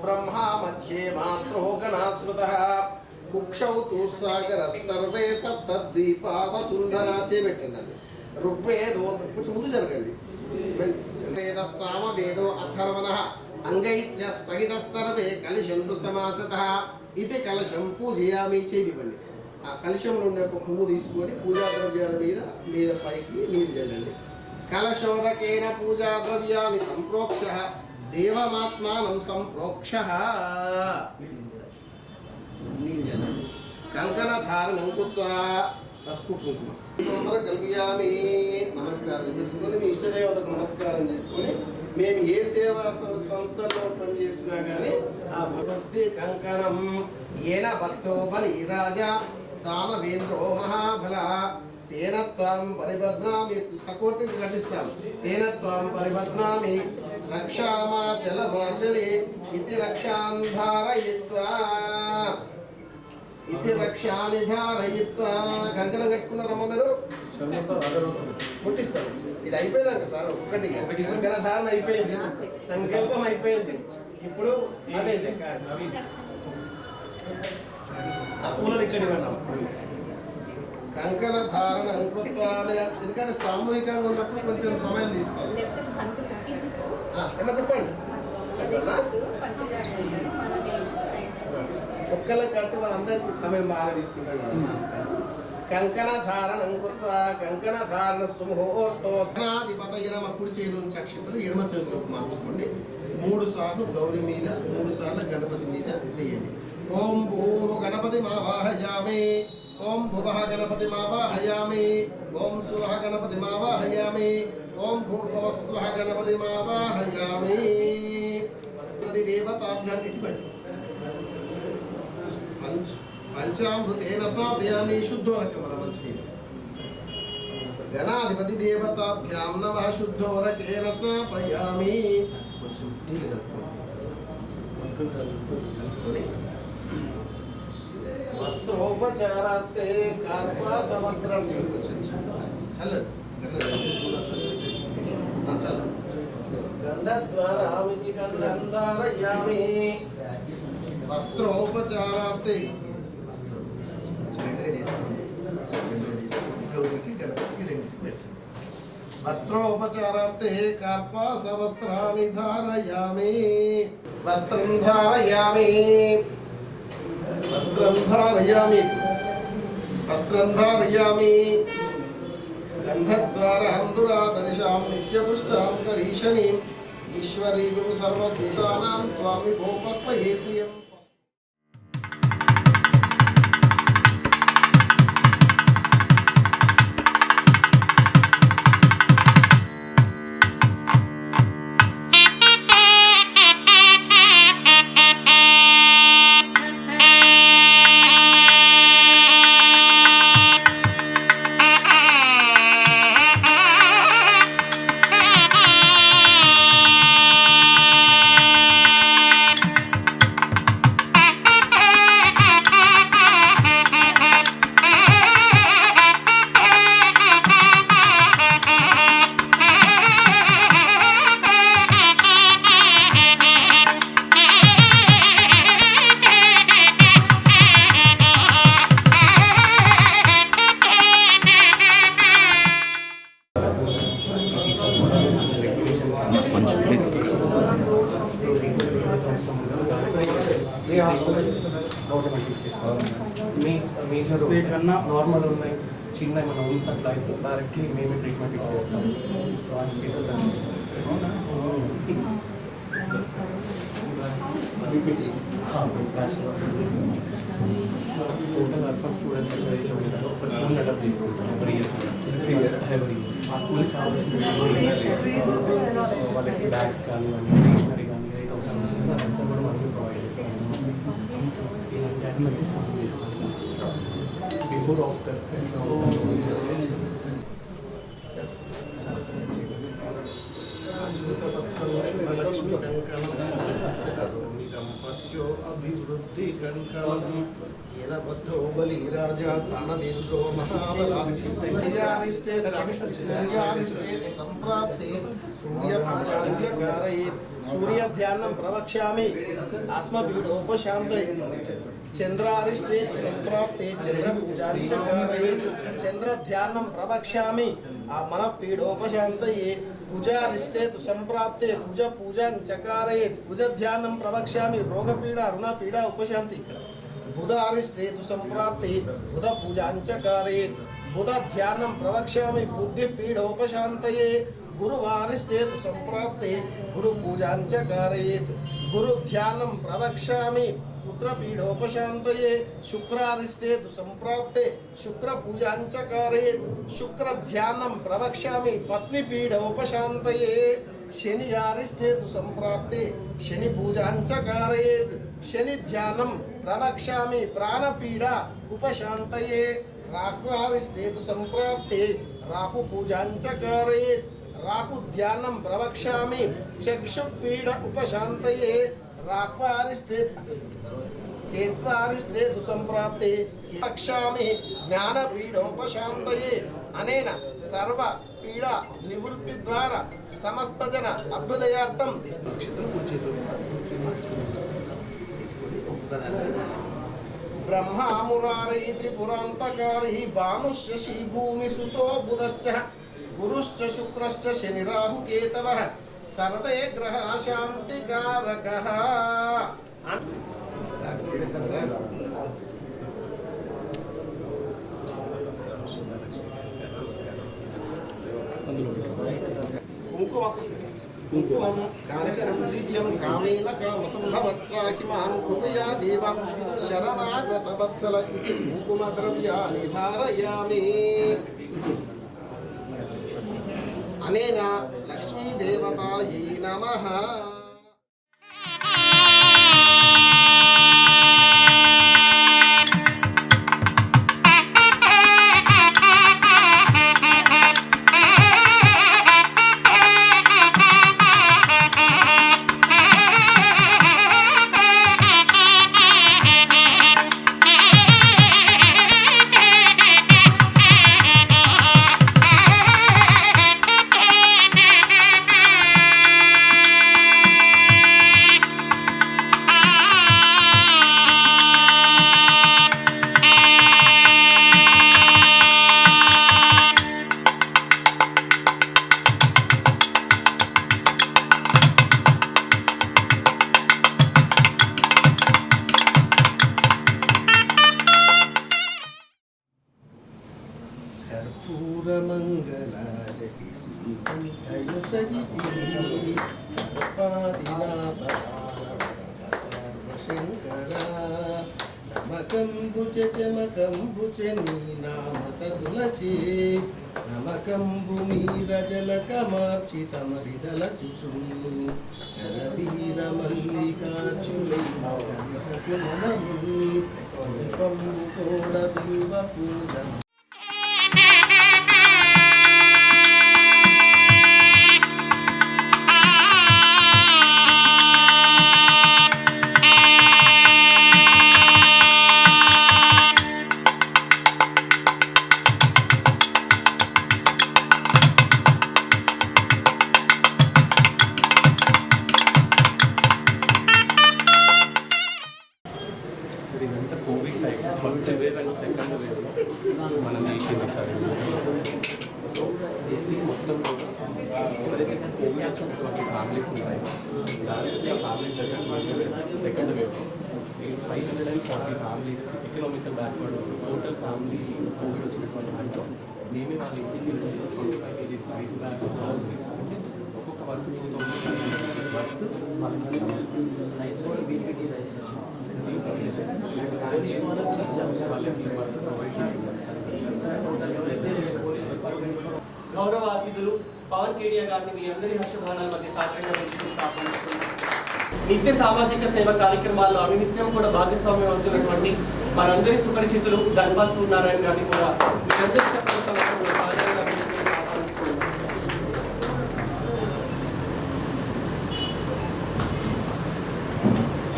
ब्रह्मा मध्ये मात्रो गणास्मृतः कुक्षौ तु सागरः सर्वे सप्तद्वीपा वसुन्धरा चेबెట్టండి ऋग्वेदो कुछ ముందు జరగండి वेदः सामवेदो अथर्वणः अंगैश्च सहितः सर्वे कलशन्तु समासतः इति कलशं पूजयामि చేదివ్వండి ఆ కలశంలో ఉండే ఒక పువ్వు తీసుకొని పూజా ద్రవ్యాల మీద పైకి నీరు చల్లండి కలశోదకేన పూజా ద్రవ్యాన్ని సంప్రోక్షః దేవమాత్మానం సంప్రోక్షః ఇది నీరు చల్లండి కంకణ ధారణం కృత్వా పసుపు కుంకుమ కల్పియామి నమస్కారం చేసుకొని మీ ఇష్టదేవతకు నమస్కారం చేసుకొని మేము ఏ సేవా సంస్థల్లో పనిచేసినా కానీ ఆ భగవద్ది కంకణం ఏన భక్తో బలి రాజా దానవేంద్రో మహాబల తేన త్వం పరిబధ్నామి తకోటి ఘటిస్తాం తేన త్వం పరిబధ్నామి రక్షామాచలమాచలే ఇతి రక్షాన్ ధారయిత్వా इति रक्षानि धारयित्वा కంకణం కట్టుకున్నారమ్మ మీరు ముట్టిస్తారు ఇది అయిపోయినాక సార్ ఒకటి కంకణ ధారణ అయిపోయింది సంకల్పం అయిపోయింది ఇప్పుడు అదే ఆ పూలది ఇక్కడ ఇవ్వడం కంకణ ధారణ అనుకృత్వా ఎందుకంటే సామూహికంగా ఉన్నప్పుడు కొంచెం సమయం తీసుకోవాలి ఏమో చెప్పండి ఒక్కల కట్టి వాళ్ళందరికీ సమయం బాగా తీసుకుంటారు కంకణ ధారణ కృత్వా కంకణ ధారణ సుముహూర్తో స్నాధిపతయనమ కుడి చేతుల నుంచి అక్షతలు ఎడమ చేతులకు మార్చుకోండి 3 సార్లు గౌరి మీద 3 సార్లు గణపతి మీద వేయండి ఓం భూః గణపతి మావాహయామి ఓం భువః గణపతి మావాహయామి ఓం సువః గణపతి మావాహయామి ఓం భూర్భువః స్వః గణపతి మావాహయామి ప్రతి దేవతాభ్యాం ఇటువంటి पंचामृतेन स्नापयामि शुद्धोदकमलमंचनेन गणाधिपति देवताभ्यां नमः शुद्धोदकेन स्नापयामि కొంచెం నీళ్ళు కలుపుకోండి వస్త్రోపచారార్థే కార్పాసవస్త్రం కొంచెం చల్లండి గంధద్వారామితి గంధం ధారయామి వస్త్రోపచారార్థే वस्त्रोपचारार्थे कार्पासवस्त्राणि धारयामि वस्त्रं धारयामि वस्त्रं धारयामि वस्त्रं धारयामि गन्धद्वारां दुरादर्शां नित्यपुष्टां करीशनीम् ईश्वरीं सर्वभूतानां त्वामि भोपक्वयेसियम् కన్నా నార్మల్ ఉన్నాయి చిన్న ఏమైనా ఉన్స్ అట్లా అయితే డైరెక్ట్లీ మేమే ట్రీట్మెంట్ ఇచ్చేస్తాం సో ఆయన ఫీజు క్లాస్లో టోటల్ అర్ఫన్ స్టూడెంట్స్ ఏదైతే ఉన్నారో ఒక స్కూల్ని అడాప్ట్ చేసుకుంటాం ఎవరీ ఇయర్ ఆ స్కూల్కి కావాల్సిన వాళ్ళకి బ్యాగ్స్ కానీ స్టేషనరీ కానీ ఏదైతే అవసరం ఉంటుందో అదంతా కూడా మనకి ప్రొవైడ్ చేస్తాం ఇలాంటి యాక్టివిటీస్ మనం చేసుకుంటాం బిఫోర్ ఆఫ్టర్ शुभलक्ष्मी कंकणं करोमि दंपत्यो అభివృద్ధి కంకణం येन बद्धो बलिराजा दानवेन्द्रो महाबलारिष्टे संप्राप्ते सूर्यपूजाञ्च कारयेत् सूर्यध्यानं प्रवक्ष्यामि आत्मपीडोपशान्तये चंद्रारिष्टे संप्राप्ते चंद्रपूजाञ्च कारयेत् चंद्रध्यानं प्रवक्ष्यामि मनःपीडोपशान्तये कुजारिष्टे संप्राप्ते कुजपूजाञ्च कारयेत् कुजध्यानं प्रवक्ष्यामि रोगपीडा ऋणपीडा उपशान्ति बुधारिष्टे संप्राप्ते बुध पूजाञ्च कारयेत् बुध ध्यानं प्रवक्ष्यामि बुद्धिपीडोपशान्तये गुरुवारिष्टे संप्राप्ते गुरु पूजाञ्च कारयेत् गुरु ध्यानं प्रवक्ष्यामि पुत्रपीडोपशान्तये शुक्रारिष्टे संप्राप्ते शुक्र पूजाञ्च कारयेत् शुक्र ध्यानं प्रवक्ष्यामि पत्नीपीडोपशान्तये शनियारिष्टे संप्राप्ते शनि पूजाञ्च कारयेत् शनि ध्यानं प्रवक्ष्यामि प्राणपीडा उपशान्तये राहुरिष्टे संप्राप्ते राहु पूजाञ्च कारयेत् राहु ध्यानं प्रवक्ष्यामि चक्षुपीडा उपशान्तये राहुरिष्टे केत्वारिष्टे संप्राप्ते वक्ष्यामि ज्ञानपीडोपशान्तये अनेन सर्व पीड़ा निवृत्ति द्वारा समस्त जन अभ्युदयार्थं नक्षत्र कुर्चितु ब्रह्मा मुरारी त्रिपुरान्तकारी भानुशशि भूमिसुतो बुधश्च गुरुश्च शुक्रश्च शनि राहु केतवः सर्वे ग्रहाः शान्तिकारकः कुंकुमं कांचनं दिव्यं कामेन कामसंभवत्राहिमान् कृपया देव शरणागतवत्सल इति कुंकुमद्रव्याणि धारयामि अनेन लक्ष्मीदेवतायै नमः। कर्पूरमङ्गलारति श्रीकण्ठयुसगिति सर्वपादिनाथ सर्वशङ्करा नमकम्बुज चमकम्बुज नीनामततुलचे नमकम्बुमीरजलकमार्चितमरिदलचुचुम् करवीरमल्लिकार्जुनैमगन्धसुमनम् कम्बुतोडबिल्वपूजम् ఇదంతా Covid time first wave and second wave మనం చేసింది సార్. సో డిస్ట్రిక్ట్ మొత్తం ఎవరైతే కోవిడ్ వచ్చినటువంటి ఫ్యామిలీస్ ఉంటాయి దానికి ఆ ఫ్యామిలీస్ దగ్గర సెకండ్ వేవ్ 540 ఫ్యామిలీస్కి economical backward total family covid వచ్చినటువంటి దాంట్లో మేమే వాళ్ళ ఇంటికి 25 kgs రైస్ బ్యాగ్ గ్రాసరీస్ అంటే ఒక్కొక్క వర్క్ 2000 వర్త్ వాళ్ళకి రైస్ కూడా బీపీటీ రైస్ గౌరవ అతిథులు పవన్ కేడియా గారిని మీ అందరి హర్షభానాల మధ్య సాధారణంగా నిత్య సామాజిక సేవ కార్యక్రమాల్లో అవినిత్యం కూడా భాగస్వామ్యం అవుతున్నటువంటి మనందరి సుపరిచితులు ధన్పాల్ సూర్యనారాయణ గారిని కూడా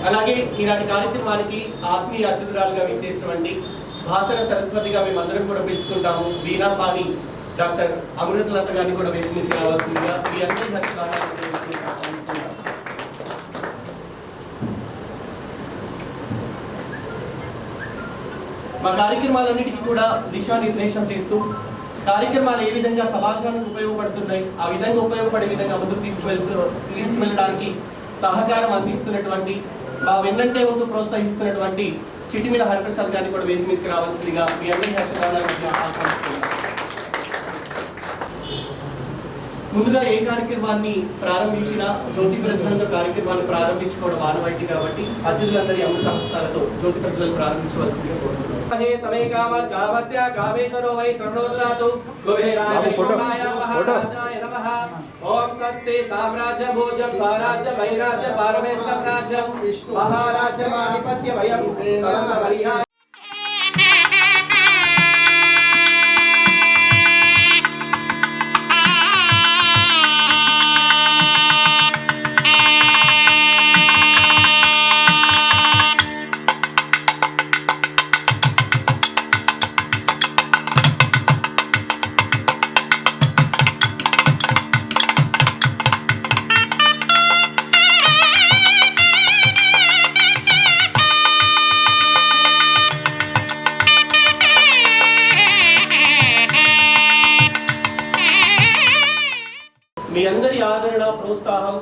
అలాగే ఈనాటి కార్యక్రమానికి ఆత్మీయ అతిథురాలుగా విచ్చేసినటువంటి భాసర సరస్వతిగా మేమందరం కూడా పిలుచుకుంటాము వీణాపాని డాక్టర్ అమృతలత గారిని కూడా వేదిక మీదకి రావాల్సిందిగా మీ అందరి మా కార్యక్రమాలన్నిటికీ కూడా దిశానిర్దేశం చేస్తూ కార్యక్రమాలు ఏ విధంగా సమాజానికి ఉపయోగపడుతున్నాయి, ఆ విధంగా ఉపయోగపడే విధంగా ముందుకు తీసుకువెళ్ళడానికి సహకారం అందిస్తున్నటువంటి మా వెన్నంటే ఉంటూ ప్రోత్సహిస్తున్నటువంటి చిటిమిల హరిప్రసాద్ గారిని కూడా వేదిక మీదకి రావాల్సిందిగా మీ అందరి ఆహ్వానిస్తున్నాం. ముందుగా ఏ కార్యక్రమాన్ని ప్రారంభించినా జ్యోతి ప్రజ్వలన కార్యక్రమాన్ని ప్రారంభించుకోవడం ఆనవాయితీ కాబట్టి అతిథులందరి అమృత హస్తాలతో జ్యోతి ప్రజ్వలన ప్రారంభించవలసిందిగా కోరుతున్నాం. ఓం స్వస్తి సామ్రాజ్య భోజం స్వరాజ్య వైరాజ్య పారమేశ్వర రాజ్యం మహారాజ్య ఆధిపత్య వయం సర్వ మీ అందరి ఆదరణ ప్రోత్సాహం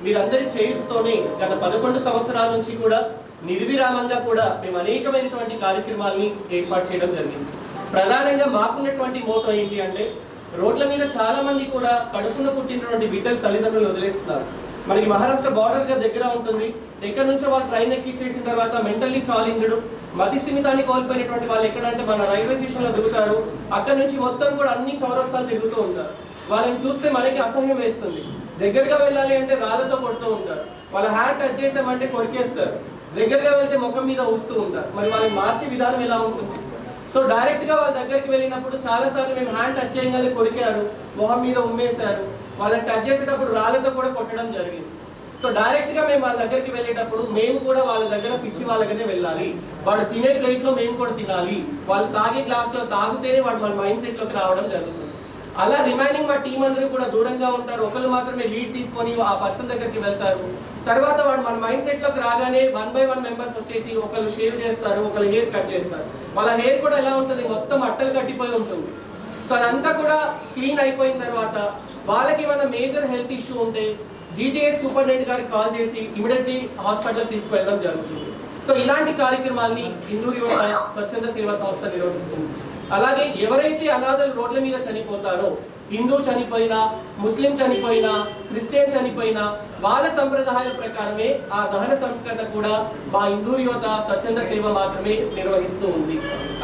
మీరందరి చేయుతోనే గత 11 సంవత్సరాల నుంచి కూడా నిర్విరామంగా కూడా మేము అనేకమైనటువంటి కార్యక్రమాలని ఏర్పాటు చేయడం జరిగింది. ప్రధానంగా మాకున్నటువంటి మోటో ఏంటి అంటే రోడ్ల మీద చాలా మంది కూడా కడుపున పుట్టినటువంటి బిడ్డలు తల్లిదండ్రులు వదిలేస్తున్నారు. మనకి మహారాష్ట్ర బార్డర్ గా దగ్గర ఉంటుంది. ఎక్కడి నుంచో వాళ్ళు ట్రైన్ ఎక్కిచ్చేసిన తర్వాత మెంటల్లీ ఛాలెంజ్డ్ మతి స్థిమితాన్ని కోల్పోయినటువంటి వాళ్ళు ఎక్కడంటే మన రైల్వే స్టేషన్ లో దిగుతారు. అక్కడ నుంచి మొత్తం కూడా అన్ని చౌరస్తాలు తిరుగుతూ ఉంటారు. వాళ్ళని చూస్తే మనకి అసహ్యం వేస్తుంది. దగ్గరగా వెళ్ళాలి అంటే రాళ్ళతో కొడుతూ ఉంటారు. వాళ్ళ హ్యాండ్ టచ్ చేసామంటే కొరికేస్తారు. దగ్గరగా వెళ్తే ముఖం మీద ఊస్తూ ఉంటారు. మరి వాళ్ళని మార్చే విధానం ఎలా ఉంటుంది? సో డైరెక్ట్ గా వాళ్ళ దగ్గరికి వెళ్ళినప్పుడు చాలా సార్లు మేము హ్యాండ్ టచ్ చేయగానే కొరికారు, మొహం మీద ఉమ్మేశారు. వాళ్ళని టచ్ చేసేటప్పుడు రాళ్ళతో కూడా కొట్టడం జరిగింది. సో డైరెక్ట్ గా మేము వాళ్ళ దగ్గరికి వెళ్ళేటప్పుడు మేము కూడా వాళ్ళ దగ్గర పిచ్చి వాళ్ళకనే వెళ్ళాలి. వాడు తినే ప్లేట్ లో మేము కూడా తినాలి. వాళ్ళు తాగే గ్లాస్ లో తాగితేనే వాడు మన మైండ్ సెట్ లోకి రావడం జరుగుతుంది. అలా రిమైనింగ్ మా టీం అందరూ కూడా దూరంగా ఉంటారు. ఒకరు మాత్రమే లీడ్ తీసుకొని ఆ పర్సన్ దగ్గరికి వెళ్తారు. తర్వాత వాడు మన మైండ్ సెట్ లోకి రాగానే 1 by 1 మెంబర్స్ వచ్చేసి ఒకళ్ళు షేవ్ చేస్తారు, ఒకళ్ళు హెయిర్ కట్ చేస్తారు. వాళ్ళ హెయిర్ కూడా ఎలా ఉంటుంది, మొత్తం అట్టలు కట్టిపోయి ఉంటుంది. సో అదంతా కూడా క్లీన్ అయిపోయిన తర్వాత వాళ్ళకి ఏమైనా మేజర్ హెల్త్ ఇష్యూ ఉంటే జీజీఎస్ సూపరింటెండెంట్ గారికి కాల్ చేసి ఇమీడియట్లీ హాస్పిటల్కి తీసుకువెళ్ళడం జరుగుతుంది. సో ఇలాంటి కార్యక్రమాల్ని హిందూ యువత స్వచ్ఛంద సేవా సంస్థ నిర్వహిస్తుంది. అలాగే ఎవరైతే అనాథలు రోడ్ల మీద చనిపోతారో, హిందూ చనిపోయినా, ముస్లిం చనిపోయినా, క్రిస్టియన్ చనిపోయినా వాళ్ళ సంప్రదాయాల ప్రకారమే ఆ దహన సంస్కరణ కూడా మా హిందూ యువత స్వచ్ఛంద సేవ మాత్రమే నిర్వహిస్తూ ఉంది.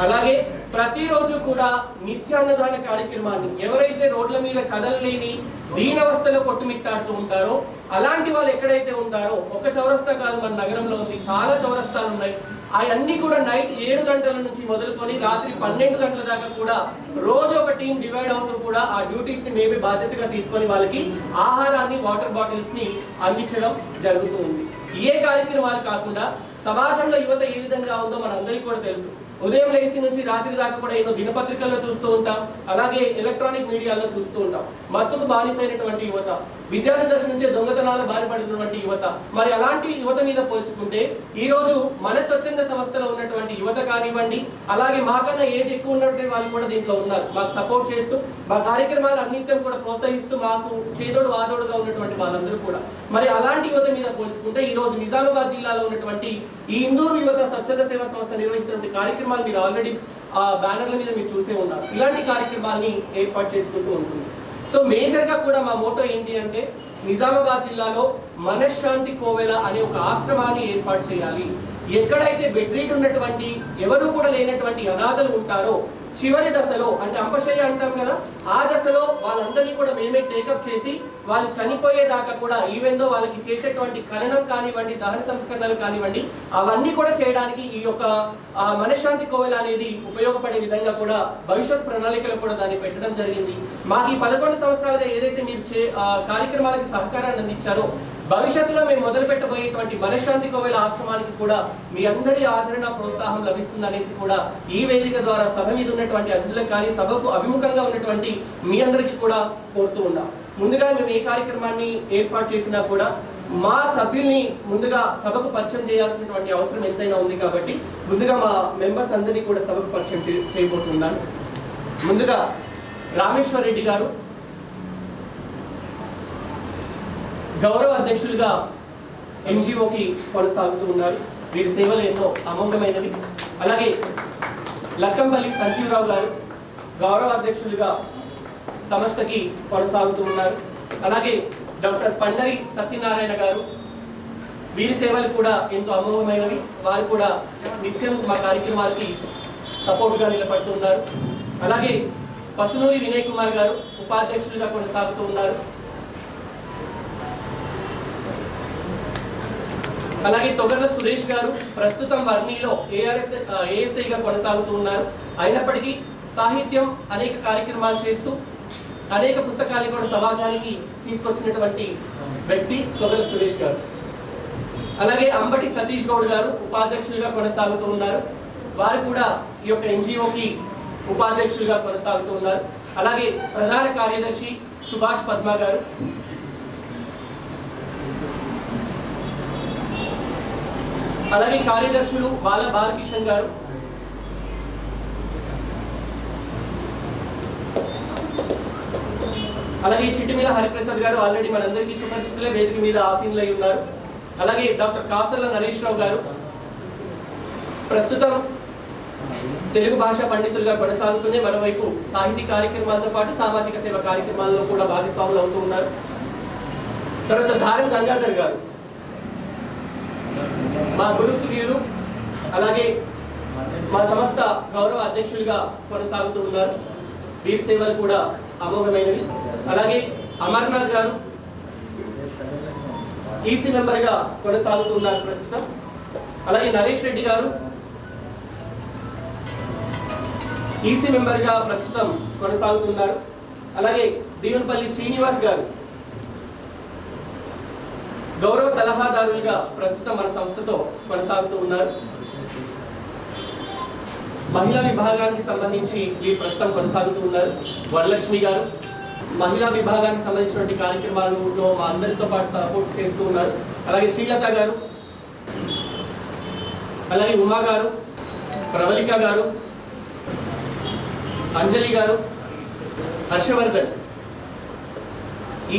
అలాగే ప్రతిరోజు కూడా నిత్యాన్నదాన కార్యక్రమాన్ని ఎవరైతే రోడ్ల మీద కదలలేని దీనవస్థలో కొట్టుమిట్టాడుతూ ఉంటారో అలాంటి వాళ్ళు ఎక్కడైతే ఉంటారో, ఒక చౌరస్తా కాదు మన నగరంలో ఉంది, చాలా చౌరస్తాలు ఉన్నాయి. అవన్నీ కూడా నైట్ 7 గంటల నుంచి మొదలుకొని రాత్రి 12 గంటల దాకా కూడా రోజు ఒక టీం డివైడ్ అవుతూ కూడా ఆ డ్యూటీస్ ని మేమే బాధ్యతగా తీసుకొని వాళ్ళకి ఆహారాన్ని, వాటర్ బాటిల్స్ ని అందించడం జరుగుతూ ఉంది. ఏ కార్యక్రమాలు కాకుండా సమాజంలో యువత ఏ విధంగా ఉందో మనందరికీ కూడా తెలుసు. ఉదయం లేచి నుంచి రాత్రి దాకా కూడా ఏదో దినపత్రికల్లో చూస్తూ ఉంటాం, అలాగే ఎలక్ట్రానిక్ మీడియాలో చూస్తూ ఉంటాం. మత్తుకు బానిసైనటువంటి యువత, విద్యార్థి దశ నుంచే దొంగతనాలు బారిపడుతున్నటువంటి యువత. మరి అలాంటి యువత మీద పోల్చుకుంటే ఈ రోజు మన స్వచ్ఛంద సంస్థలో ఉన్నటువంటి యువత కానివ్వండి, అలాగే మాకన్నా ఏజ్ ఎక్కువ ఉన్నటువంటి వాళ్ళు కూడా దీంట్లో ఉన్నారు. మాకు సపోర్ట్ చేస్తూ మా కార్యక్రమాలు అన్నిత్యం కూడా ప్రోత్సహిస్తూ మాకు చేదోడు వాదోడుగా ఉన్నటువంటి వాళ్ళందరూ కూడా. మరి అలాంటి యువత మీద పోల్చుకుంటే ఈ రోజు నిజామాబాద్ జిల్లాలో ఉన్నటువంటి ఈ ఇందూరు యువత స్వచ్ఛంద సేవా సంస్థ నిర్వహిస్తున్నటువంటి కార్యక్రమాలు మీరు ఆల్రెడీ ఆ బ్యానర్ల మీద మీరు చూసే ఉన్నారు. ఇలాంటి కార్యక్రమాల్ని ఏర్పాటు చేసుకుంటూ ఉంటుంది. సో మేజర్ గా కూడా మా మోటో ఏంటి అంటే నిజామాబాద్ జిల్లాలో మనశ్శాంతి కోవెల అనే ఒక ఆశ్రమాన్ని ఏర్పాటు చేయాలి. ఎక్కడైతే బెడ్ రీడ్ ఉన్నటువంటి, ఎవరు కూడా లేనటువంటి అనాథలు ఉంటారో చివరి దశలో అంటే అంపశయ్య అంటాం కదా, ఆ దశలో వాళ్ళందరినీ కూడా మేమే టేకప్ చేసి వాళ్ళు చనిపోయేదాకా కూడా ఈవెన్ దో వాళ్ళకి చేసేటువంటి ఖననం కానివ్వండి, దహన సంస్కరణలు కానివ్వండి, అవన్నీ కూడా చేయడానికి ఈ యొక్క మనశ్శాంతి కోవెల అనేది ఉపయోగపడే విధంగా కూడా భవిష్యత్ ప్రణాళికలు కూడా దాన్ని పెట్టడం జరిగింది. మాకు ఈ 11 సంవత్సరాలుగా ఏదైతే మీరు కార్యక్రమాలకి సహకారాన్ని అందించారో భవిష్యత్తులో మేము మొదలు పెట్టబోయేటువంటి మనశ్శాంతి కోవెల ఆశ్రమానికి కూడా మీ అందరి ఆదరణ ప్రోత్సాహం లభిస్తుందనేసి కూడా ఈ వేదిక ద్వారా సభ మీద ఉన్నటువంటి అతిథులకు కానీ సభకు అభిముఖంగా ఉన్నటువంటి మీ అందరికీ కూడా కోరుతూ ఉన్నాం. ముందుగా మేము ఏ కార్యక్రమాన్ని ఏర్పాటు చేసినా కూడా మా సభ్యుల్ని ముందుగా సభకు పరిచయం చేయాల్సినటువంటి అవసరం ఎంతైనా ఉంది కాబట్టి ముందుగా మా మెంబర్స్ అందరినీ కూడా సభకు పరిచయం చేయబోతున్నాను. ముందుగా రామేశ్వర్ రెడ్డి గారు గౌరవ అధ్యక్షులుగా ఎన్జిఓకి కొనసాగుతూ ఉన్నారు. వీరి సేవలు ఎన్నో అమోఘమైనవి. అలాగే లక్కంపల్లి సంజీవరావు గారు గౌరవ అధ్యక్షులుగా సంస్థకి కొనసాగుతూ ఉన్నారు. అలాగే డాక్టర్ పండరి సత్యనారాయణ గారు, వీరి సేవలు కూడా ఎంతో అమోఘమైనవి. వారు కూడా నిత్యం మా కార్యక్రమాలకి సపోర్ట్గా నిలబడుతూ ఉన్నారు. అలాగే పసునూరి వినయ్ కుమార్ గారు ఉపాధ్యక్షులుగా కొనసాగుతూ ఉన్నారు. అలాగే తొగర్ల సురేష్ గారు ప్రస్తుతం వర్ణిలో ఏఎస్ఐగా కొనసాగుతూ ఉన్నారు. అయినప్పటికీ సాహిత్యం అనేక కార్యక్రమాలు చేస్తూ అనేక పుస్తకాలు కూడా సమాజానికి తీసుకొచ్చినటువంటి వ్యక్తి తొగర్ల సురేష్ గారు. అలాగే అంబటి సతీష్ గౌడ్ గారు ఉపాధ్యక్షులుగా కొనసాగుతూ ఉన్నారు. వారు కూడా ఈ యొక్క ఎన్జిఓకి ఉపాధ్యక్షులుగా కొనసాగుతూ ఉన్నారు. అలాగే ప్రధాన కార్యదర్శి సుభాష్ పద్మ గారు, అలాగే కార్యదర్శులు బాల బాలకిషన్ గారు, అలాగే చిట్టిమిల హరిప్రసాద్ గారు ఆల్రెడీ మనందరికీ సుపరిచితులే, వేదిక మీద ఆసీనులై ఉన్నారు. అలాగే డాక్టర్ కాసర్ల నరేష్ రావు గారు ప్రస్తుతం తెలుగు భాషా పండితులుగా కొనసాగుతూనే మరోవైపు సాహితీ కార్యక్రమాలతో పాటు సామాజిక సేవ కార్యక్రమాల్లో కూడా భాగస్వాములు అవుతూ ఉన్నారు. తర్వాత ధారం గంగాధర్ గారు మా గురుతుల్యులు, అలాగే మా సంస్థ గౌరవ అధ్యక్షులుగా కొనసాగుతూ ఉన్నారు. వీరి సేవలు కూడా అమోఘమైనవి. అలాగే అమర్నాథ్ గారు ఈసీ మెంబర్గా కొనసాగుతూ ఉన్నారు ప్రస్తుతం. అలాగే నరేష్ రెడ్డి గారు ఈసీ మెంబర్గా ప్రస్తుతం కొనసాగుతున్నారు. అలాగే దీవెనపల్లి శ్రీనివాస్ గారు గౌరవ సలహాదారులుగా ప్రస్తుతం మన సంస్థతో కొనసాగుతూ ఉన్నారు. మహిళా విభాగానికి సంబంధించి ఈ ప్రస్తుతం కొనసాగుతూ ఉన్నారు. వరలక్ష్మి గారు మహిళా విభాగానికి సంబంధించినటువంటి కార్యక్రమాలలో మా అందరితో పాటు సపోర్ట్ చేస్తూ ఉన్నారు. అలాగే శ్రీలత గారు, అలాగే ఉమా గారు, ప్రవళిక గారు, అంజలి గారు, హర్షవర్ధన్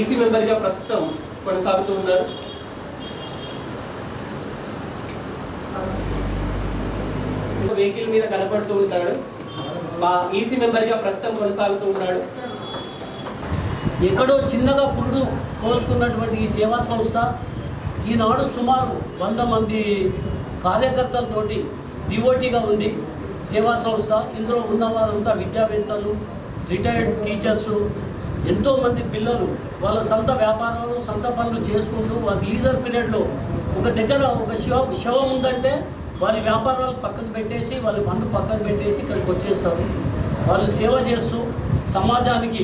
ఈసీ మెంబర్గా ప్రస్తుతం కొనసాగుతూ ఉన్నారు. వెహికల్ మీద కనపడుతూ ఉంటాడు. మా ఈసీ మెంబర్గా ప్రస్తుతం కొనసాగుతూ ఉన్నాడు. ఎక్కడో చిన్నగా పురుడు పోసుకున్నటువంటి ఈ సేవా సంస్థ ఈనాడు సుమారు 100 మంది కార్యకర్తలతోటి డివోటీగా ఉంది సేవా సంస్థ. ఇందులో ఉన్నవారంతా విద్యావేత్తలు, రిటైర్డ్ టీచర్సు, ఎంతోమంది పిల్లలు వాళ్ళ సొంత వ్యాపారాలు, సొంత పనులు చేసుకుంటూ వారి లీజర్ పీరియడ్లో ఒక దగ్గర ఒక శవం ఉందంటే వారి వ్యాపారాలు పక్కకు పెట్టేసి, వాళ్ళ పనులు పక్కకు పెట్టేసి ఇక్కడికి వచ్చేస్తారు. వాళ్ళు సేవ చేస్తూ సమాజానికి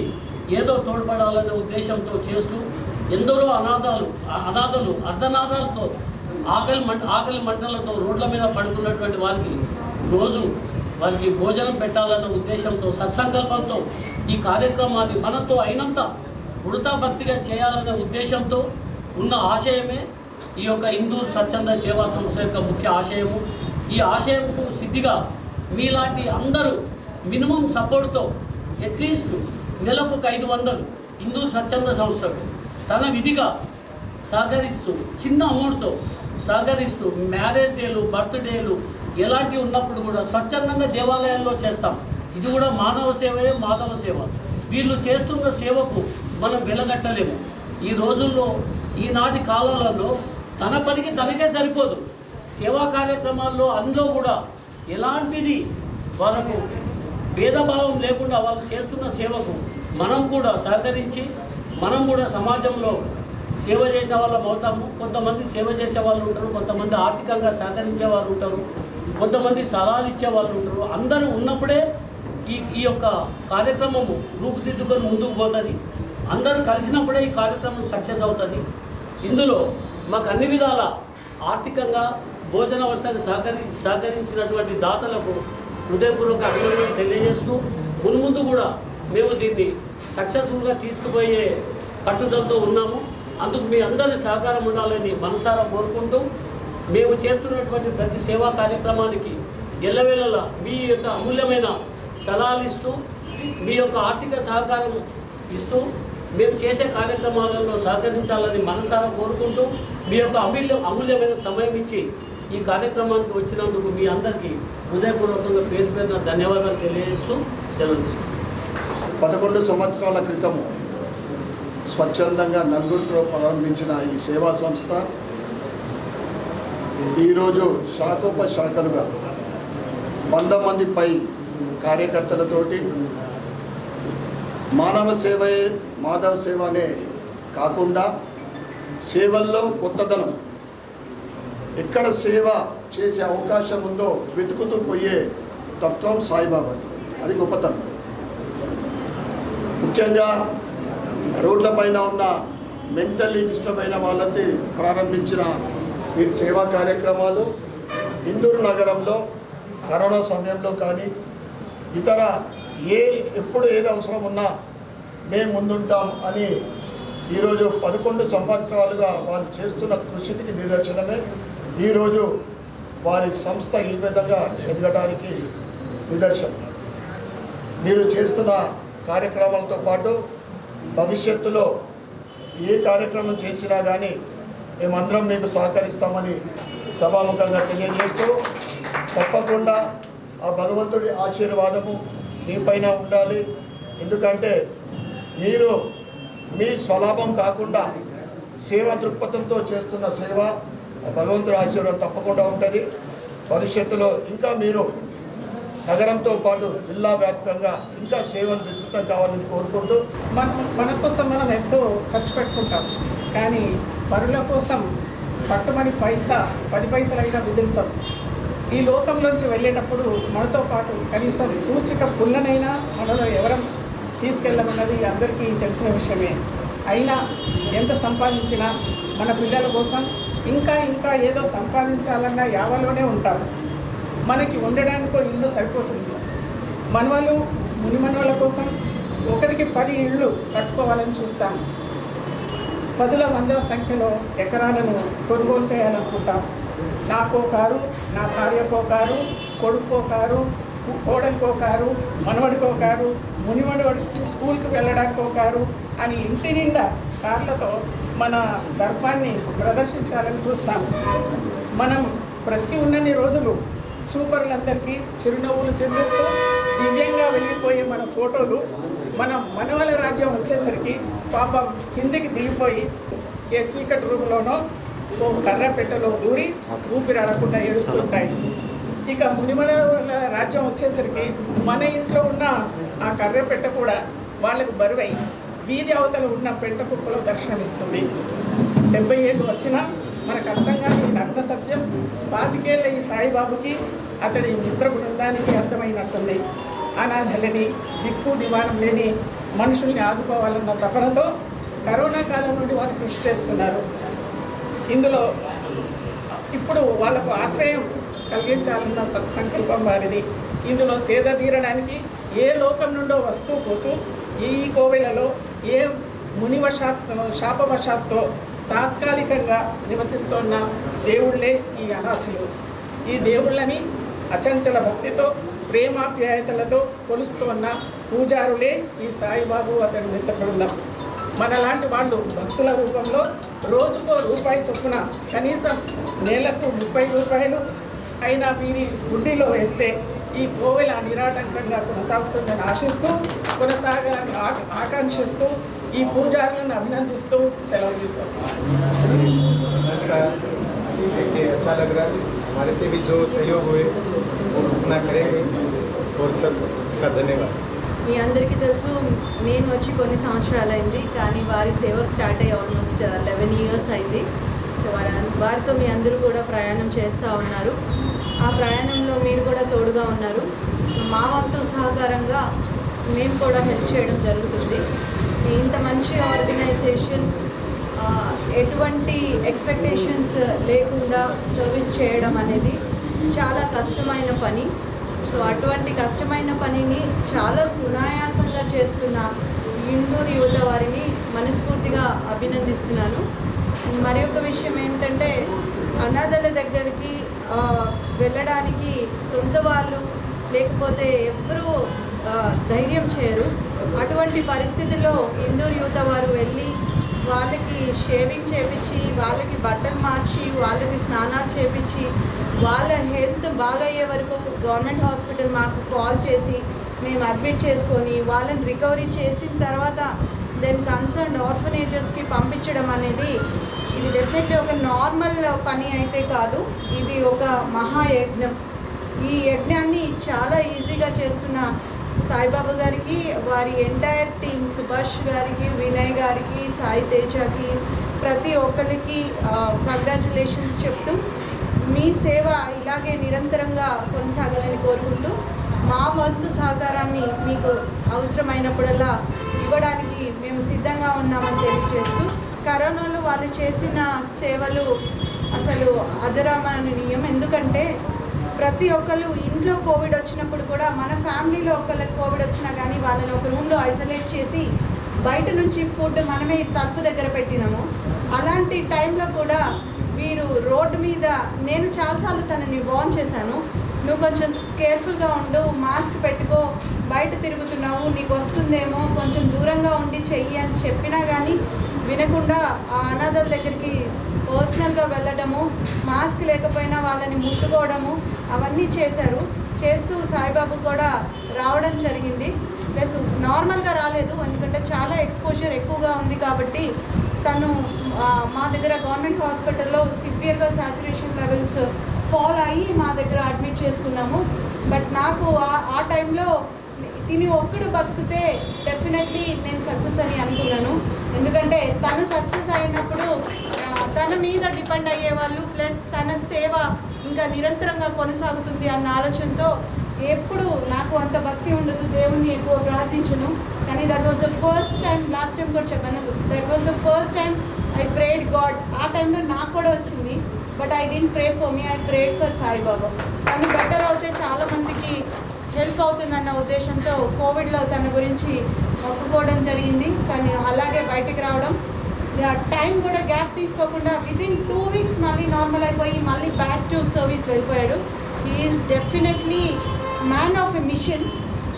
ఏదో తోడ్పడాలనే ఉద్దేశంతో చేస్తూ ఎందరో అనాథలు అర్ధనాదాలతో ఆకలి మంటలతో రోడ్ల మీద పడుకున్నటువంటి వారికి రోజు వారికి భోజనం పెట్టాలన్న ఉద్దేశంతో సత్సంకల్పంతో ఈ కార్యక్రమాన్ని మనతో అయినంత ఉడతా భక్తిగా చేయాలనే ఉద్దేశంతో ఉన్న ఆశయమే ఈ యొక్క హిందూ స్వచ్ఛంద సేవా సంస్థ యొక్క ముఖ్య ఆశయము. ఈ ఆశయంకు సిద్ధిగా మీలాంటి అందరూ మినిమం సపోర్ట్తో అట్లీస్ట్ నెలకు 500 హిందూ స్వచ్ఛంద సంస్థకు తన విధిగా సహకరిస్తూ చిన్న అమౌంట్తో సహకరిస్తూ మ్యారేజ్ డేలు, బర్త్డేలు ఎలాంటివి ఉన్నప్పుడు కూడా స్వచ్ఛందంగా దేవాలయాల్లో చేస్తాం. ఇది కూడా మానవ సేవయే మాధవ సేవ. వీళ్ళు చేస్తున్న సేవకు మనం వెలగట్టలేము. ఈ రోజుల్లో ఈనాటి కాలాలలో తన పనికి తనకే సరిపోదు. సేవా కార్యక్రమాల్లో అందులో కూడా ఎలాంటిది వాళ్ళకు భేదభావం లేకుండా వాళ్ళు చేస్తున్న సేవకు మనం కూడా సహకరించి మనం కూడా సమాజంలో సేవ చేసే వాళ్ళం అవుతాము. కొంతమంది సేవ చేసే వాళ్ళు ఉంటారు, కొంతమంది ఆర్థికంగా సహకరించే వాళ్ళు ఉంటారు, కొంతమంది సలహాలు ఇచ్చే వాళ్ళు ఉంటారు. అందరూ ఉన్నప్పుడే ఈ యొక్క కార్యక్రమము రూపుదిద్దుకొని ముందుకు పోతుంది. అందరూ కలిసినప్పుడే ఈ కార్యక్రమం సక్సెస్ అవుతుంది. ఇందులో మాకు అన్ని విధాల ఆర్థికంగా భోజన వ్యవస్థకు సహకరించినటువంటి దాతలకు హృదయపూర్వక అభినందనలు తెలియజేస్తూ మున్ముందు కూడా మేము దీన్ని సక్సెస్ఫుల్గా తీసుకుపోయే పట్టుదలతో ఉన్నాము. అందుకు మీ అందరి సహకారం ఉండాలని మనసారా కోరుకుంటూ మేము చేస్తున్నటువంటి ప్రతి సేవా కార్యక్రమానికి ఎల్లవేళలా మీ యొక్క అమూల్యమైన సలహాలు ఇస్తూ మీ యొక్క ఆర్థిక సహకారం ఇస్తూ మేము చేసే కార్యక్రమాలలో సహకరించాలని మనసారా కోరుకుంటూ మీ యొక్క అమూల్యమైన సమయం ఇచ్చి ఈ కార్యక్రమానికి వచ్చినందుకు మీ అందరికీ హృదయపూర్వకంగా పేరు పేరున ధన్యవాదాలు తెలియజేస్తూ సెలవు తీసుకుంటాం. 11 సంవత్సరాల క్రితం స్వచ్ఛందంగా నలుగురితో ప్రారంభించిన ఈ సేవా సంస్థ ఈరోజు శాఖోపశాఖలుగా 100 మంది పై కార్యకర్తలతోటి మానవ సేవయే మాధవ సేవ అనే కాకుండా సేవల్లో కొత్తదనం, ఎక్కడ సేవ చేసే అవకాశం ఉందో వెతుకుతూ పోయే తత్వం సాయిబాబాది. అది గొప్పతనం. ముఖ్యంగా రోడ్లపైన ఉన్న మెంటల్లీ డిస్టర్బ్ అయిన వాళ్ళకి ప్రారంభించిన ఈ సేవా కార్యక్రమాలు ఇందూరు నగరంలో కరోనా సమయంలో కానీ ఇతర ఎప్పుడు ఏది అవసరం ఉన్నా మేము ముందుంటాం అని ఈరోజు 11 సంవత్సరాలుగా వాళ్ళు చేస్తున్న కృషికి నిదర్శనమే ఈరోజు వారి సంస్థ ఈ విధంగా ఎదగడానికి నిదర్శనం. మీరు చేస్తున్న కార్యక్రమాలతో పాటు భవిష్యత్తులో ఏ కార్యక్రమం చేసినా కానీ మేమందరం మీకు సహకరిస్తామని సభాముఖంగా తెలియజేస్తూ తప్పకుండా ఆ భగవంతుడి ఆశీర్వాదము మీపైన ఉండాలి. ఎందుకంటే మీరు మీ స్వలాభం కాకుండా సేవా దృక్పథంతో చేస్తున్న సేవ భగవంతుడి ఆశీర్వాదం తప్పకుండా ఉంటుంది. భవిష్యత్తులో ఇంకా మీరు నగరంతో పాటు జిల్లా వ్యాప్తంగా ఇంకా సేవలు విస్తృతం కావాలని కోరుకుంటూ మన కోసం మనం ఎంతో ఖర్చు పెట్టుకుంటాం, కానీ పరుల కోసం పట్టుమని 10 పైసలైనా విధించం. ఈ లోకంలోంచి వెళ్ళేటప్పుడు మనతో పాటు కనీసం పూచిక పుల్లనైనా మనలో ఎవరం తీసుకెళ్ళమన్నది అందరికీ తెలిసిన విషయమే. అయినా ఎంత సంపాదించినా మన పిల్లల కోసం ఇంకా ఏదో సంపాదించాలన్న యావలోనే ఉంటారు. మనకి ఉండడానికో ఇల్లు సరిపోతుంది. మనవలు మునిమనవల కోసం ఒకరికి 10 ఇళ్ళు కట్టుకోవాలని చూస్తాం. 10ల 100ల సంఖ్యలో ఎకరాలను కొనుగోలు చేయాలనుకుంటాం. నాకో కారు, నా భార్యకో కారు, కొడుకో కారు, కోడలికో కారు, మనవడికో కారు, మునిమనవడికి స్కూల్కి వెళ్ళడానికో కారు అని ఇంటి నిండా కార్లతో మన గర్భాన్ని ప్రదర్శించాలని చూస్తాం. మనం బ్రతికి ఉన్నన్ని రోజులు సూపర్లందరికీ చిరునవ్వులు చెందిస్తూ దివ్యంగా వెళ్ళిపోయే మన ఫోటోలు మన మనవల రాజ్యం వచ్చేసరికి పాపం కిందికి దిగిపోయి ఏ చీకటి రూములోనో ఓ కర్ర పెట్టెలో దూరి ఊపిరాడకుండా ఏడుస్తుంటాయి. ఇక మునిమనవల రాజ్యం వచ్చేసరికి మన ఇంట్లో ఉన్న ఆ కర్ర పెట్టె కూడా వాళ్ళకు బరువై వీధి అవతల ఉన్న పెంట కుప్పలో దర్శనమిస్తుంది. 70 ఏళ్ళు వచ్చినా మనకు అర్థం కాని నగ్న సత్యం 25 ఏళ్ళ ఈ సాయిబాబుకి అతడి మిత్ర బృందానికి అర్థమైనట్టుంది. అనాథలని దిక్కు దివాణం లేని మనుషుల్ని ఆదుకోవాలన్న తపనతో కరోనా కాలం నుండి వారు కృషి చేస్తున్నారు. ఇందులో ఇప్పుడు వాళ్లకు ఆశ్రయం కలిగించాలన్న సత్సంకల్పం వారిది. ఇందులో సేద తీరడానికి ఏ లోకం నుండో వస్తూ పోతూ ఈ కోవెలలో ఏ శాపవశాత్తో తాత్కాలికంగా నివసిస్తున్న దేవుళ్ళే ఈ అనాథులు. ఈ దేవుళ్ళని అచంచల భక్తితో ప్రేమాప్యాయతలతో కొలుస్తున్న పూజారులే ఈ సాయిబాబు అతడి మిత్ర బృందం. మనలాంటి వాళ్ళు భక్తుల రూపంలో రోజుకో రూపాయి చొప్పున కనీసం నెలకు 30 రూపాయలు అయినా వీరి గుడ్డిలో వేస్తే ఈ కోవెల నిరాటంకంగా కొనసాగుతుందని ఆశిస్తూ కొనసాగాలని ఆకాంక్షిస్తూ ఈ పూజారులను అభినందిస్తూ సెలవు తీసుకుంటున్నాను. अच्छा लग रहा है. हमारे से भी जो सहयोग हुए वो अपना करेंगे और सबका धन्यवाद. మీ అందరికీ తెలుసు, నేను వచ్చి కొన్ని సంవత్సరాలైంది, కానీ వారి సేవ స్టార్ట్ అయ్యి ఆల్మోస్ట్ 11 ఇయర్స్ అయింది. సో వారితో మీ అందరూ కూడా ప్రయాణం చేస్తూ ఉన్నారు. ఆ ప్రయాణంలో మీరు కూడా తోడుగా ఉన్నారు. సో మా వంతు సహకారంగా మేము కూడా హెల్ప్ చేయడం జరుగుతుంది. ఇంత మంచి ఆర్గనైజేషన్ ఎటువంటి ఎక్స్పెక్టేషన్స్ లేకుండా సర్వీస్ చేయడం అనేది చాలా కష్టమైన పని. సో అటువంటి కష్టమైన పనిని చాలా సునాయాసంగా చేస్తున్న ఇందూరు యువత వారిని మనస్ఫూర్తిగా అభినందిస్తున్నాను. మరి ఒక విషయం ఏంటంటే, అనాథల దగ్గరికి వెళ్ళడానికి సొంత వాళ్ళు లేకపోతే ఎవరూ ధైర్యం చేయరు. అటువంటి పరిస్థితుల్లో ఇందూరు యువత వారు వెళ్ళి వాళ్ళకి షేవింగ్ చేపించి, వాళ్ళకి బట్టలు మార్చి, వాళ్ళకి స్నానాలు చేపించి, వాళ్ళ హెల్త్ బాగయ్యే వరకు గవర్నమెంట్ హాస్పిటల్ మాకు కాల్ చేసి మేము అడ్మిట్ చేసుకొని వాళ్ళని రికవరీ చేసిన తర్వాత దెన్ కన్సర్న్డ్ ఆర్ఫనేజెస్కి పంపించడం అనేది ఇది డెఫినెట్లీ ఒక నార్మల్ పని అయితే కాదు. ఇది ఒక మహాయజ్ఞం. ఈ యజ్ఞాన్ని చాలా ఈజీగా చేస్తున్న సాయిబాబా గారికి, వారి ఎంటైర్ టీమ్, సుభాష్ గారికి, వినయ్ గారికి, సాయి తేజకి, ప్రతి ఒక్కరికి కంగ్రాచులేషన్స్ చెప్తూ మీ సేవ ఇలాగే నిరంతరంగా కొనసాగాలని కోరుకుంటూ మా వంతు సహకారాన్ని మీకు అవసరమైనప్పుడల్లా ఇవ్వడానికి మేము సిద్ధంగా ఉన్నామని తెలియజేస్తూ, కరోనాలో వాళ్ళు చేసిన సేవలు అసలు అజరామరణీయం. ఎందుకంటే ప్రతి ఒక్కరు ఇంట్లో కోవిడ్ వచ్చినప్పుడు కూడా, మన ఫ్యామిలీలో ఒకళ్ళకి కోవిడ్ వచ్చినా కానీ వాళ్ళని ఒక రూమ్లో ఐసోలేట్ చేసి బయట నుంచి ఫుడ్ మనమే తలుపు దగ్గర పెట్టినాము. అలాంటి టైంలో కూడా వీరు రోడ్డు మీద, నేను చాలాసార్లు తనని వార్న్ చేశాను, నువ్వు కొంచెం కేర్ఫుల్గా ఉండు, మాస్క్ పెట్టుకో, బయట తిరుగుతున్నావు, నీకు వస్తుందేమో, కొంచెం దూరంగా ఉండి చెయ్యి అని చెప్పినా కానీ వినకుండా ఆ అనాథల దగ్గరికి పర్సనల్గా వెళ్ళడము, మాస్క్ లేకపోయినా వాళ్ళని ముట్టుకోవడము అవన్నీ చేశారు. చేస్తూ సాయిబాబు కూడా రావడం జరిగింది. ప్లస్ నార్మల్గా రాలేదు, ఎందుకంటే చాలా ఎక్స్పోజర్ ఎక్కువగా ఉంది కాబట్టి తను మా దగ్గర గవర్నమెంట్ హాస్పిటల్లో సివియర్గా సాచురేషన్ లెవెల్స్ ఫాల్ అయ్యి మా దగ్గర అడ్మిట్ చేసుకున్నాము. బట్ నాకు ఆ టైంలో తిని ఒక్కడు బతికితే డెఫినెట్లీ నేను సక్సెస్ అని అనుకున్నాను. ఎందుకంటే తను సక్సెస్ అయినప్పుడు తన మీద డిపెండ్ అయ్యేవాళ్ళు, ప్లస్ తన సేవ ఇంకా నిరంతరంగా కొనసాగుతుంది అన్న ఆలోచనతో ఎప్పుడు నాకు అంత భక్తి ఉండదు, దేవుణ్ణి ఎక్కువ ప్రార్థించను. కానీ that was the first time, last time కూడా చెప్పాను, that was the first time I prayed God. ఆ టైంలో నాకు కూడా వచ్చింది, but I didn't pray for me, I prayed for Saibaba. తను బెటర్ అవుతే చాలామందికి హెల్ప్ అవుతుందన్న ఉద్దేశంతో కోవిడ్లో తన గురించి మొక్కుకోవడం జరిగింది. తను అలాగే బయటికి రావడం, టైం కూడా గ్యాప్ తీసుకోకుండా వితిన్ 2 weeks మళ్ళీ నార్మల్ అయిపోయి మళ్ళీ బ్యాక్ టు సర్వీస్ వెళ్ళిపోయాడు. He is definitely man of a mission,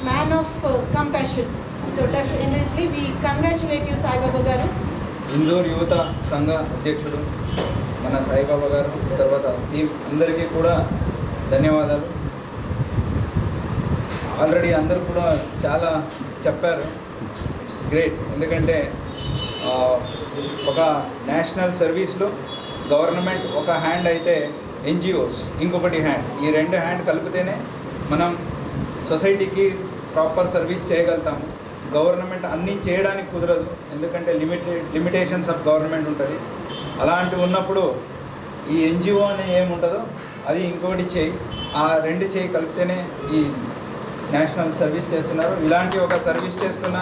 man of compassion. So definitely we congratulate you Saibaba గారు. ఇందూరు యువత సంఘ అధ్యక్షుడు మన సాయిబాబా గారు, తర్వాత టీం అందరికీ కూడా ధన్యవాదాలు. ఆల్రెడీ అందరూ కూడా చాలా చెప్పారు. It's great. ఎందుకంటే ఒక నేషనల్ సర్వీస్లో గవర్నమెంట్ ఒక హ్యాండ్ అయితే ఎన్జిఓస్ ఇంకొకటి హ్యాండ్, ఈ 2 హ్యాండ్ కలిపితేనే మనం సొసైటీకి ప్రాపర్ సర్వీస్ చేయగలుగుతాము. గవర్నమెంట్ అన్నీ చేయడానికి కుదరదు, ఎందుకంటే లిమిటేషన్స్ ఆఫ్ గవర్నమెంట్ ఉంటుంది. అలాంటివి ఉన్నప్పుడు ఈ ఎన్జిఓ అని ఏముంటుందో అది ఇంకొకటి చేయి, ఆ 2 చేయి కలిపితేనే ఈ నేషనల్ సర్వీస్ చేస్తున్నారు. ఇలాంటి ఒక సర్వీస్ చేస్తున్న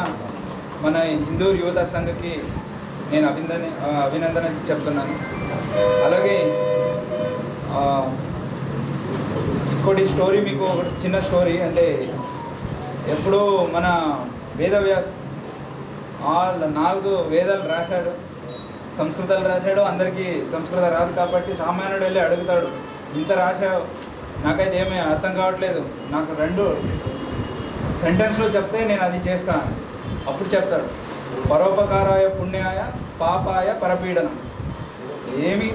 మన ఇందూరు యువత సంఘకి నేను అభినందన చెప్తున్నాను. అలాగే ఇంకోటి స్టోరీ, మీకు ఒక చిన్న స్టోరీ. అంటే ఎప్పుడూ మన వేదవ్యాస్ 4 వేదాలు రాశాడు, సంస్కృతాలు రాశాడు. అందరికీ సంస్కృతం రాదు కాబట్టి సామాన్యుడు వెళ్ళి అడుగుతాడు, ఇంత రాశావు, నాకైతే ఏమీ అర్థం కావట్లేదు, నాకు 2 సెంటెన్స్లో చెప్తే నేను అది చేస్తాను. అప్పుడు చెప్తాడు, పరోపకారాయ పుణ్యాయ పాపాయ పరపీడనం. ఏమి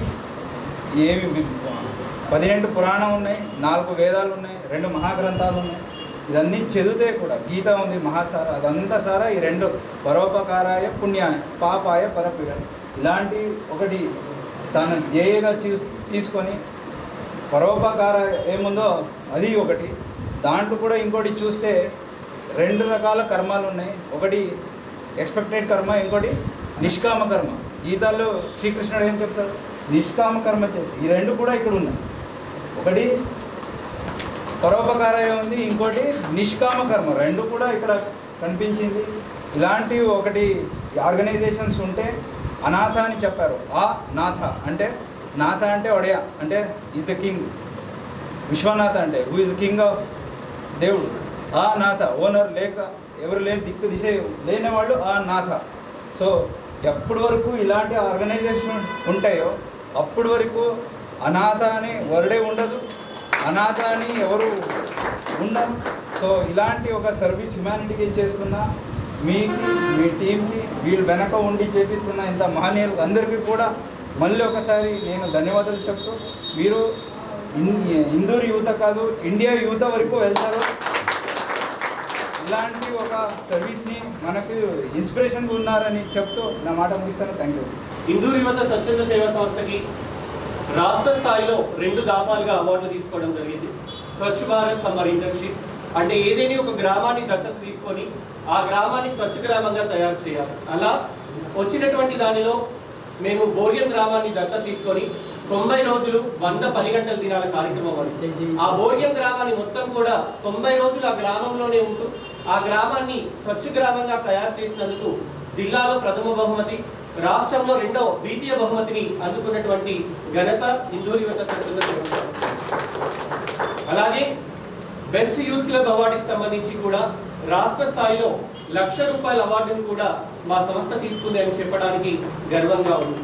18 పురాణం ఉన్నాయి, 4 వేదాలు ఉన్నాయి, 2 మహాగ్రంథాలు ఉన్నాయి. ఇదన్నీ చదివితే కూడా గీత ఉంది, మహాసార, అదంతా సారా ఈ 2 పరోపకారాయ పుణ్యాయ పాపాయ పరపీడనం. ఇలాంటి ఒకటి తన ధ్యేయగా తీసుకొని పరోపకార ఏముందో అది ఒకటి. దాంట్లో కూడా ఇంకోటి చూస్తే 2 రకాల కర్మాలు ఉన్నాయి. ఒకటి ఎక్స్పెక్టెడ్ కర్మ, ఇంకోటి నిష్కామ కర్మ. గీతాల్లో శ్రీకృష్ణుడు ఏం చెప్తారు, నిష్కామ కర్మ చేస్తే. ఈ 2 కూడా ఇక్కడ ఉన్నాయి. ఒకటి పరోపకారం ఉంది, ఇంకోటి నిష్కామ కర్మ. 2 కూడా ఇక్కడ కనిపించింది. ఇలాంటి ఒకటి ఆర్గనైజేషన్స్ ఉంటే అనాథ అని చెప్పారు. ఆ నాథ అంటే, నాథ అంటే ఒడయ అంటే ఈజ్ ద కింగ్. విశ్వనాథ అంటే who is the king of దేవుడు. ఆ నాథ ఓనర్ లేక ఎవరు లేని దిక్కు దిశ లేని వాళ్ళు ఆ నాథ. సో ఎప్పటి వరకు ఇలాంటి ఆర్గనైజేషన్ ఉంటాయో అప్పటి వరకు అనాథ అని వర్డే ఉండదు, అనాథ అని ఎవరు ఉండరు. సో ఇలాంటి ఒక సర్వీస్ హ్యుమానిటీకి చేస్తున్న మీకు, మీ టీంకి, వీళ్ళు వెనక ఉండి చేపిస్తున్న ఇంత మహనీయులు అందరికీ కూడా మళ్ళీ ఒకసారి నేను ధన్యవాదాలు చెప్తూ, మీరు ఇందూరు యువత కాదు ఇండియా యువత వరకు వెళ్తారు. ఇలాంటి ఒక సర్వీస్ని మనకు ఇన్స్పిరేషన్గా ఉన్నారని చెప్తూ నా మాట ముగిస్తాను. Thank you. ఇందూరు యువత స్వచ్ఛంద సేవా సంస్థకి రాష్ట్ర స్థాయిలో 2 దఫాలుగా అవార్డులు తీసుకోవడం జరిగింది. స్వచ్ఛ భారత్ సమ్మర్ ఇంటర్న్షిప్ అంటే ఏదైనా ఒక గ్రామాన్ని దత్తత తీసుకొని ఆ గ్రామాన్ని స్వచ్ఛ గ్రామంగా తయారు చేయాలి. అలా వచ్చినటువంటి దానిలో మేము బోర్యం గ్రామాన్ని దత్తత తీసుకొని 90 రోజులు 100 పని గంటల దినాల కార్యక్రమం అది. ఆ బోర్యం గ్రామాన్ని మొత్తం కూడా 90 రోజులు ఆ గ్రామంలోనే ఉంటూ ఆ గ్రామాన్ని స్వచ్ఛ గ్రామంగా తయారు చేసినందుకు జిల్లాలో ప్రథమ బహుమతి, రాష్ట్రంలో ద్వితీయ బహుమతిని అందుకున్నటువంటి ఘనత ఇందూరు యువత స్వచ్ఛంద సేవా సంస్థ. అలాగే బెస్ట్ యూత్ క్లబ్ అవార్డుకి సంబంధించి కూడా రాష్ట్ర స్థాయిలో ₹1,00,000 అవార్డును కూడా మా సంస్థ తీసుకుంది అని చెప్పడానికి గర్వంగా ఉంది.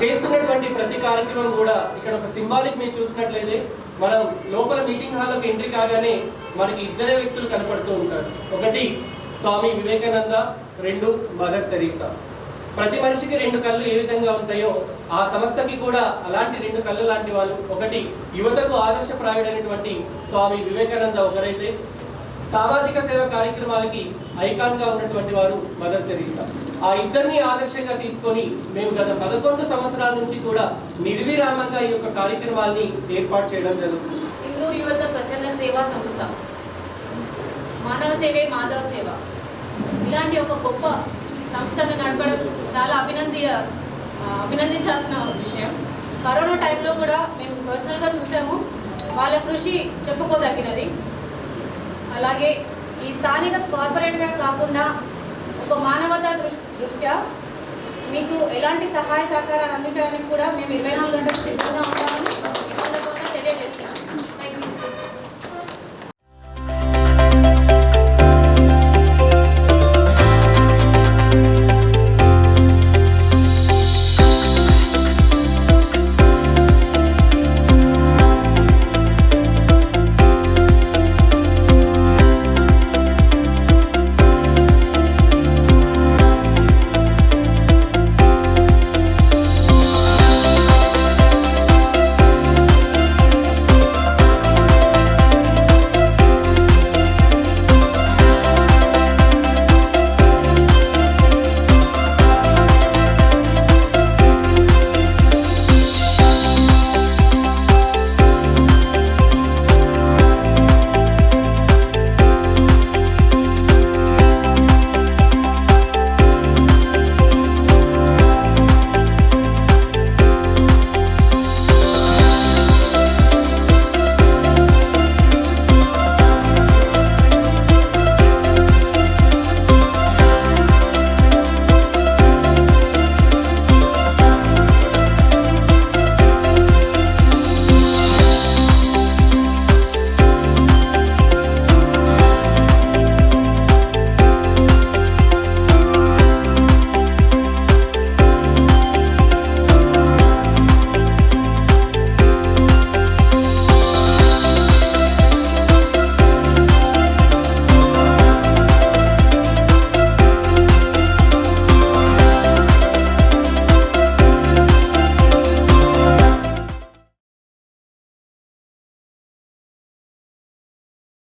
చేస్తున్నటువంటి ప్రతి కార్యక్రమం కూడా ఇక్కడ ఒక సింబాలిక్ మీరు చూసినట్లయితే మనం లోపల మీటింగ్ హాల్లోకి ఎంట్రీ కాగానే మనకి 2 వ్యక్తులు కనపడుతూ ఉంటారు. ఒకటి స్వామి వివేకానంద, 2 మదర్ తెరీసా. ప్రతి మనిషికి 2 కళ్ళు ఏ విధంగా ఉంటాయో ఆ సంస్థకి కూడా అలాంటి 2 కళ్ళు లాంటి వాళ్ళు. ఒకటి యువతకు ఆదర్శప్రాయుడైనటువంటి స్వామి వివేకానంద ఒకరైతే, సామాజిక సేవ కార్యక్రమాలకి ఐకాన్గా ఉన్నటువంటి వారు మదర్ తెరీసా. ఆ ఇద్దరిని ఆదర్శంగా తీసుకొని మేము గత 11 సంవత్సరాల నుంచి కూడా నిర్విరామంగా ఈ యొక్క కార్యక్రమాల్ని ఏర్పాటు చేయడం జరుగుతుంది. ఇందూరు యువత స్వచ్ఛంద సేవా సంస్థ మానవ సేవే మాధవ సేవ ఇలాంటి ఒక గొప్ప సంస్థను నడపడం చాలా అభినందించాల్సిన విషయం. కరోనా టైంలో కూడా మేము పర్సనల్గా చూసాము, వాళ్ళ కృషి చెప్పుకోదగినది. అలాగే ఈ స్థానిక కార్పొరేట్గా కాకుండా ఒక మానవతా దృష్ట్యా మీకు ఎలాంటి సహాయ సహకారాలు అందించడానికి కూడా మేము 24 గంటలు సిద్ధంగా ఉంటామని